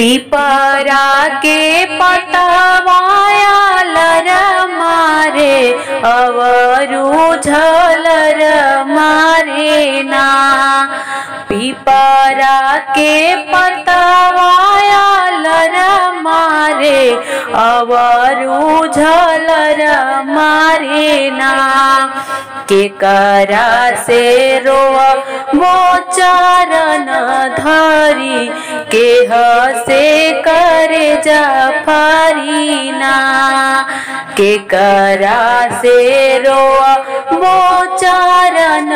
पीपरा के पतवाया लर मारे अवरु झलर मारे ना। पीपरा के पतवाया लर मारे अवरु झलर मारे ना। केकरा से रोआ मोचरन धरी केह से करे जफरीना। केकरा से रोआ मोचरन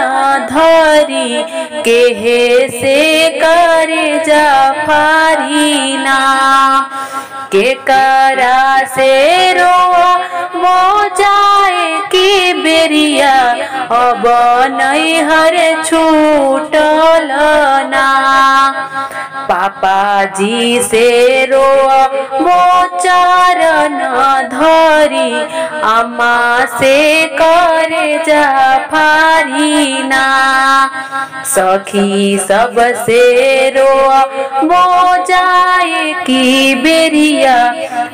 धरी केहे से करे जफरीना। केकरा से रोआ मोजाए की बेरिया अब नैहर छूटल ना। पापा जी से रोआ मोचरन धरी अम्मा से करे जफरीना। सखी सब से रोआ मोजाए की बेरिया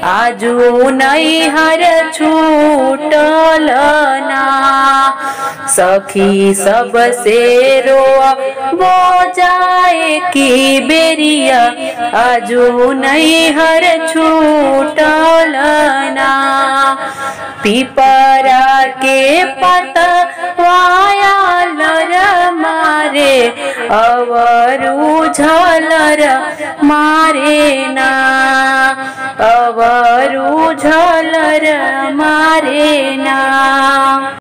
आजू नैहर छूटल ना। सखी सब से रोआ मोजाए की बेरिया आजू नैहर छूटल ना। पीपरा के पतवाया लर मारे अवरु झलर मारे ना। अवरु झलर मारे ना।